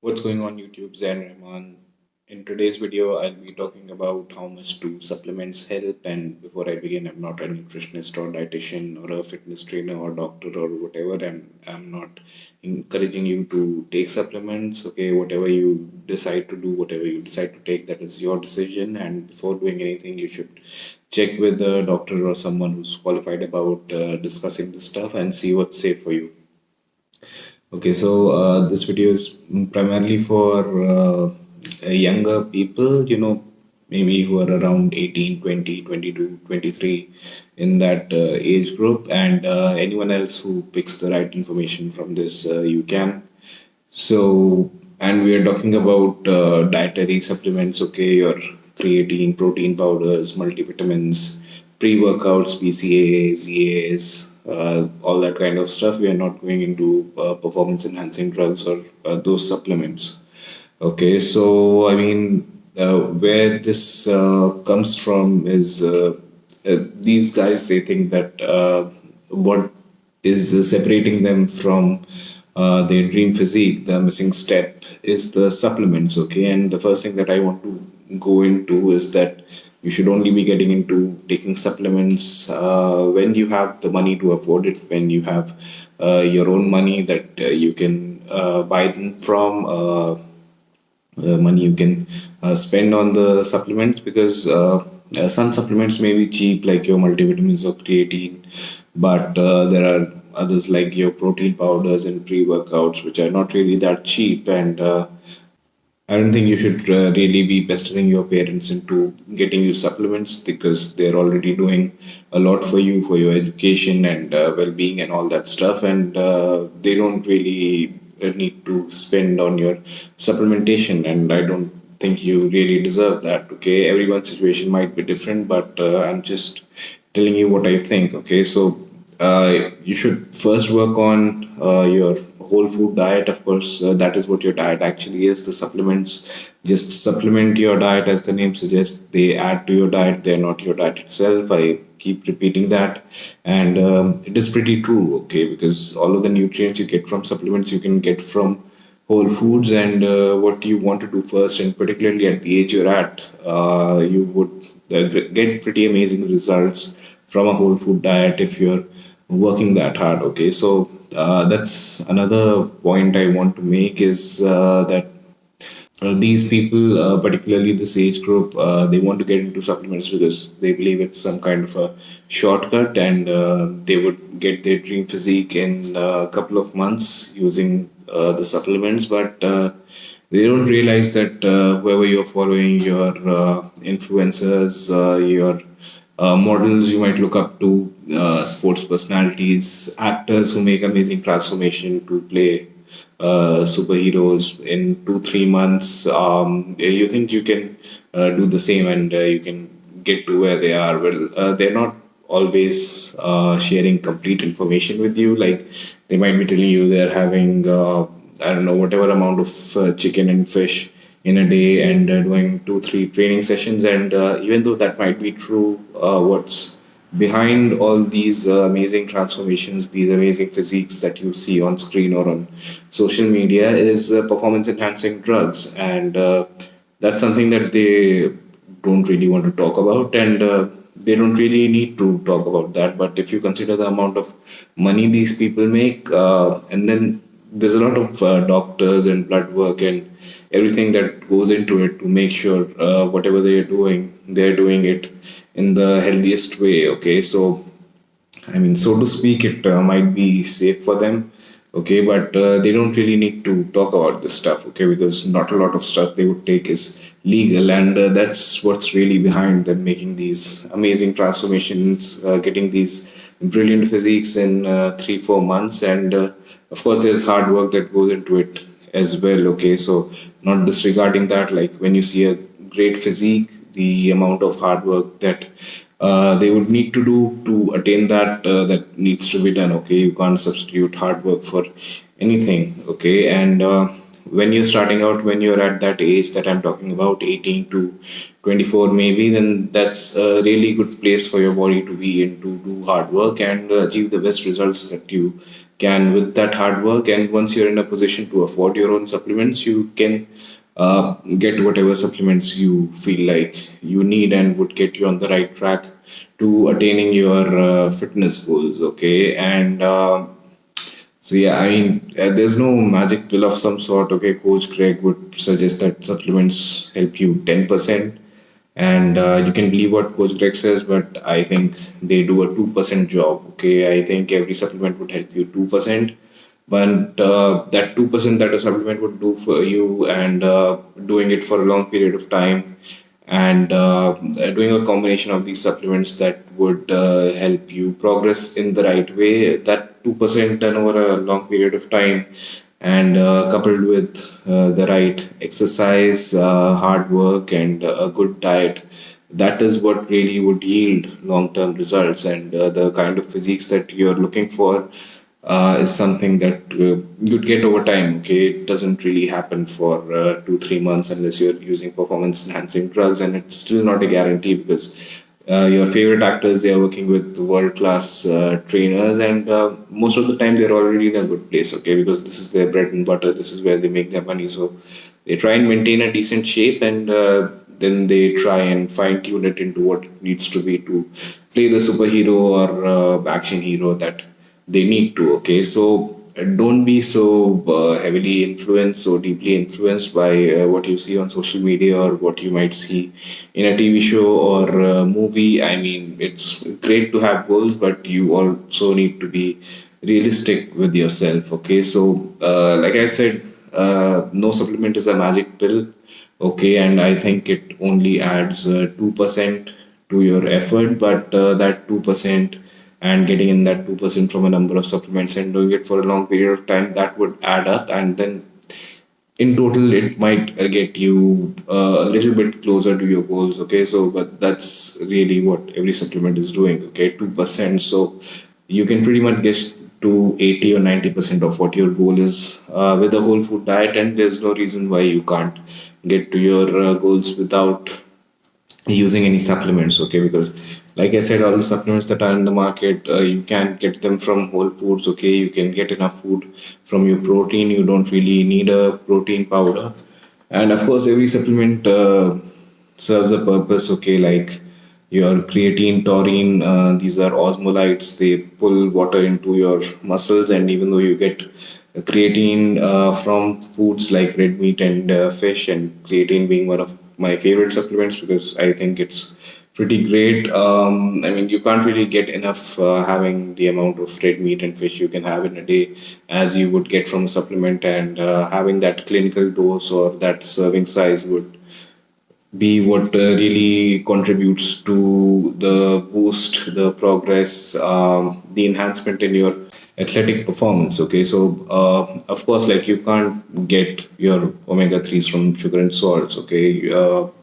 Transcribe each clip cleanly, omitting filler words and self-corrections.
What's going on YouTube, Zain Rahman? In today's video, I'll be talking about how much do supplements help. And before I begin, I'm not a nutritionist or dietitian or a fitness trainer or doctor or whatever. I'm not encouraging you to take supplements. Okay, whatever you decide to do, whatever you decide to take, that is your decision. And before doing anything, you should check with the doctor or someone who's qualified about discussing this stuff and see what's safe for you. Okay, so this video is primarily for younger people, maybe who are around 18, 20, 22, 23 in that age group, and anyone else who picks the right information from this, you can. So, and we are talking about dietary supplements, okay, your creatine, protein powders, multivitamins, pre-workouts, BCAAs, EAs, all that kind of stuff. We are not going into performance enhancing drugs or those supplements. Okay, so I mean, where this comes from is these guys, they think that what is separating them from their dream physique, the missing step is the supplements. Okay, and the first thing that I want to go into is that you should only be getting into taking supplements when you have the money to afford it, when you have your own money that you can buy them from. Money you can spend on the supplements, because some supplements may be cheap like your multivitamins or creatine, but there are others like your protein powders and pre-workouts which are not really that cheap, and I don't think you should really be pestering your parents into getting you supplements, because they're already doing a lot for you for your education and well-being and all that stuff, and they don't really need to spend on your supplementation. And I don't think you really deserve that. Okay, everyone's situation might be different, but I'm just telling you what I think. Okay, so you should first work on your whole food diet. Of course, that is what your diet actually is. The supplements just supplement your diet, as the name suggests. They add to your diet, they're not your diet itself. I keep repeating that, and it is pretty true, okay, because all of the nutrients you get from supplements you can get from whole foods. And what you want to do first, and particularly at the age you're at, you would get pretty amazing results from a whole food diet if you're working that hard. Okay, so that's another point I want to make, is that these people, particularly this age group, they want to get into supplements because they believe it's some kind of a shortcut, and they would get their dream physique in a couple of months using the supplements. But they don't realize that whoever you're following, your influencers, your models you might look up to, sports personalities, actors who make amazing transformation to play superheroes in 2 3 months. You think you can do the same, and you can get to where they are. Well, they're not always sharing complete information with you. Like, they might be telling you they're having I don't know, whatever amount of chicken and fish in a day, and doing 2 3 training sessions. And even though that might be true, what's behind all these amazing transformations, these amazing physiques that you see on screen or on social media, is performance enhancing drugs. And that's something that they don't really want to talk about, and they don't really need to talk about that. But if you consider the amount of money these people make, and then there's a lot of doctors and blood work and everything that goes into it to make sure whatever they're doing it in the healthiest way. Okay, so I mean, so to speak, it might be safe for them. Okay, but they don't really need to talk about this stuff. Okay, because not a lot of stuff they would take is legal, and that's what's really behind them making these amazing transformations, getting these brilliant physiques in 3 4 months. And of course, there's hard work that goes into it as well. Okay, so not disregarding that, like when you see a great physique, the amount of hard work that they would need to do to attain that, that needs to be done. Okay, you can't substitute hard work for anything. Okay, and when you're starting out, when you're at that age that I'm talking about, 18 to 24 maybe, then that's a really good place for your body to be in, to do hard work and achieve the best results that you can with that hard work. And once you're in a position to afford your own supplements, you can get whatever supplements you feel like you need and would get you on the right track to attaining your fitness goals. Okay, and so yeah, I mean, there's no magic pill of some sort. Okay, Coach Greg would suggest that supplements help you 10%, and you can believe what Coach Greg says, but I think they do a 2% job. Okay, I think every supplement would help you 2%, but that 2% that a supplement would do for you, and doing it for a long period of time, and doing a combination of these supplements that would help you progress in the right way, that 2% done over a long period of time, and coupled with the right exercise, hard work, and a good diet, that is what really would yield long term results. And the kind of physiques that you're looking for is something that you'd get over time. Okay, it doesn't really happen for 2 3 months unless you're using performance enhancing drugs, and it's still not a guarantee because your favorite actors, they are working with world class trainers, and most of the time they're already in a good place. Okay, because this is their bread and butter, this is where they make their money, so they try and maintain a decent shape, and then they try and fine tune it into what it needs to be to play the superhero or action hero that they need to. Okay, so don't be so heavily influenced, so deeply influenced by what you see on social media or what you might see in a TV show or movie. I mean, it's great to have goals, but you also need to be realistic with yourself. Okay, so like I said, no supplement is a magic pill. Okay, and I think it only adds 2% to your effort, but that 2% and getting in that 2% from a number of supplements and doing it for a long period of time, that would add up, and then in total it might get you a little bit closer to your goals. Okay, so but that's really what every supplement is doing. Okay, 2%, so you can pretty much get to 80 or 90% of what your goal is with a whole food diet, and there's no reason why you can't get to your goals without using any supplements. Okay, because like I said, all the supplements that are in the market, you can get them from whole foods. Okay, you can get enough food from your protein, you don't really need a protein powder. And of course every supplement serves a purpose. Okay, like your creatine, taurine, these are osmolytes, they pull water into your muscles. And even though you get creatine from foods like red meat and fish, and creatine being one of my favorite supplements because I think it's pretty great. I mean, you can't really get enough having the amount of red meat and fish you can have in a day as you would get from a supplement, and having that clinical dose or that serving size would be what really contributes to the boost, the progress, the enhancement in your athletic performance. Okay, so of course, like you can't get your omega 3s from sugar and salts. Okay,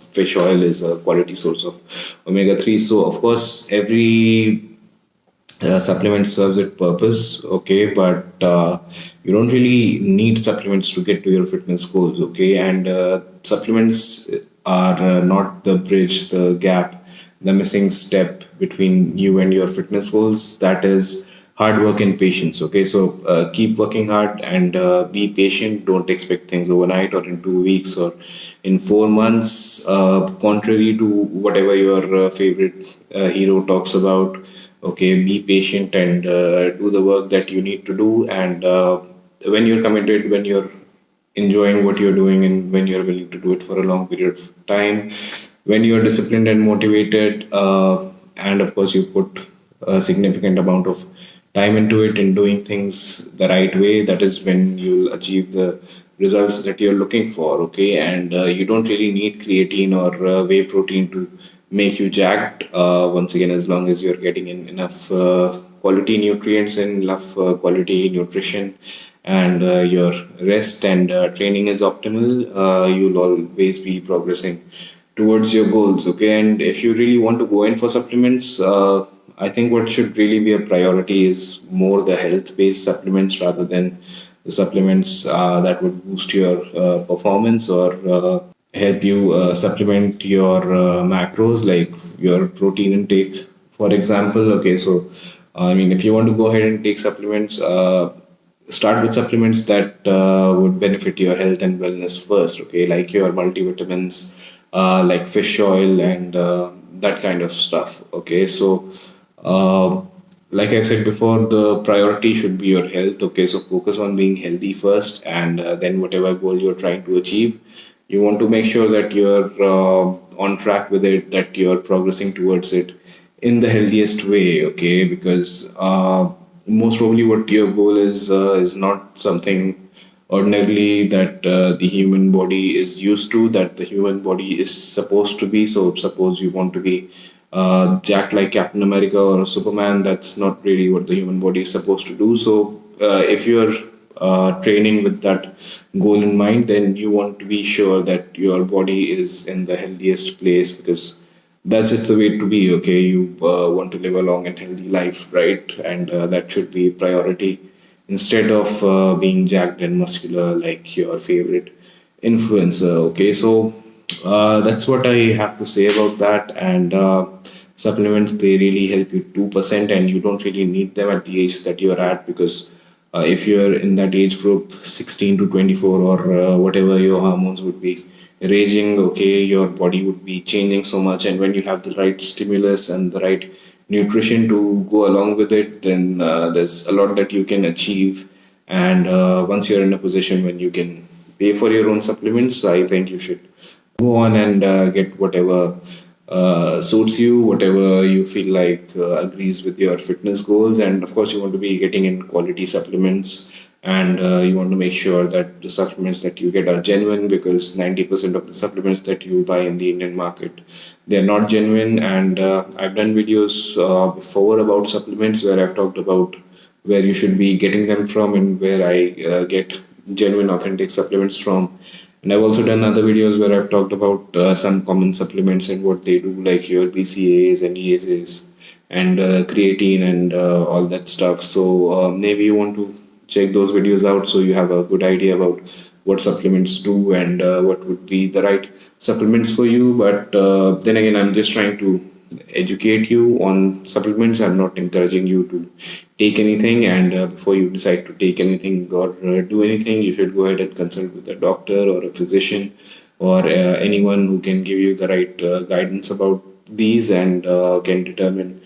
fish oil is a quality source of omega 3. So, of course, every supplement serves its purpose. Okay, but you don't really need supplements to get to your fitness goals. Okay, and supplements are not the bridge, the gap, the missing step between you and your fitness goals. That is hard work and patience. Okay, so keep working hard and be patient. Don't expect things overnight or in 2 weeks or in 4 months, contrary to whatever your favorite hero talks about. Okay, be patient and do the work that you need to do. And when you're committed, when you're enjoying what you're doing, and when you're willing to do it for a long period of time, when you're disciplined and motivated, and of course you put a significant amount of time into it in doing things the right way, that is when you'll achieve the results that you're looking for. Okay, and you don't really need creatine or whey protein to make you jacked. Once again, as long as you're getting in enough quality nutrients and enough quality nutrition, and your rest and training is optimal, you'll always be progressing towards your goals. Okay, and if you really want to go in for supplements, I think what should really be a priority is more the health based supplements rather than the supplements that would boost your performance or help you supplement your macros, like your protein intake, for example. Okay, so I mean, if you want to go ahead and take supplements, start with supplements that would benefit your health and wellness first, okay, like your multivitamins, like fish oil and that kind of stuff, okay. So uh, like I said before, the priority should be your health, okay. So focus on being healthy first, and then whatever goal you're trying to achieve, you want to make sure that you're on track with it, that you're progressing towards it in the healthiest way, okay, because most probably what your goal is not something ordinarily that the human body is used to, that the human body is supposed to be. So suppose you want to be jacked like Captain America or Superman, that's not really what the human body is supposed to do. So if you're training with that goal in mind, then you want to be sure that your body is in the healthiest place, because that's just the way to be, okay. You want to live a long and healthy life, right? And that should be priority, instead of being jacked and muscular like your favorite influencer, okay. So that's what I have to say about that. And supplements, they really help you 2%, and you don't really need them at the age that you're at, because if you're in that age group 16 to 24, or whatever your hormones would be raging, okay, your body would be changing so much, and when you have the right stimulus and the right nutrition to go along with it, then there's a lot that you can achieve. And once you're in a position when you can pay for your own supplements, I think you should go on and get whatever suits you, whatever you feel like agrees with your fitness goals. And of course, you want to be getting in quality supplements, and you want to make sure that the supplements that you get are genuine, because 90% of the supplements that you buy in the Indian market, they're not genuine. And I've done videos before about supplements where I've talked about where you should be getting them from, and where I get genuine, authentic supplements from. And I've also done other videos where I've talked about some common supplements and what they do, like your BCAAs and ESAs and creatine and all that stuff. So maybe you want to check those videos out, so you have a good idea about what supplements do and what would be the right supplements for you. But then again, I'm just trying to educate you on supplements. I'm not encouraging you to take anything. And before you decide to take anything or do anything, you should go ahead and consult with a doctor or a physician, or anyone who can give you the right guidance about these, and can determine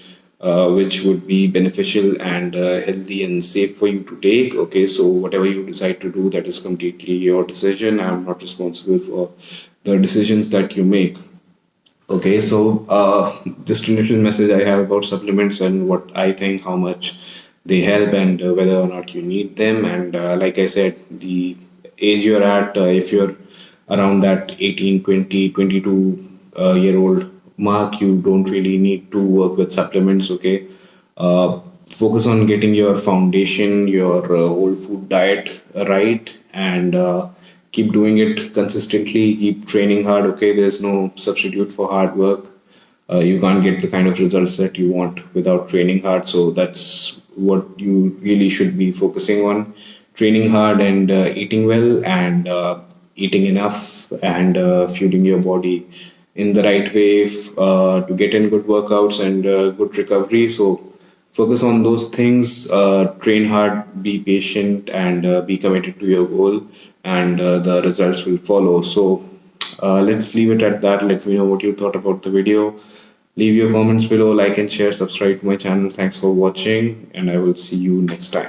which would be beneficial and healthy and safe for you to take. Okay, so whatever you decide to do, that is completely your decision. I'm not responsible for the decisions that you make. Okay, so just a little message I have about supplements and what I think, how much they help, and whether or not you need them. And like I said, the age you're at, if you're around that 18, 20, 22 year old mark, you don't really need to work with supplements, okay? Uh, Focus on getting your foundation, your whole food diet right, and keep doing it consistently. Keep training hard. Okay, there's no substitute for hard work. You can't get the kind of results that you want without training hard. So that's what you really should be focusing on: training hard and eating well, and eating enough, and fueling your body in the right way to get in good workouts and good recovery. So focus on those things, train hard, be patient, and be committed to your goal, and the results will follow. So let's leave it at that. Let me know what you thought about the video. Leave your comments below, like and share, subscribe to my channel. Thanks for watching, and I will see you next time.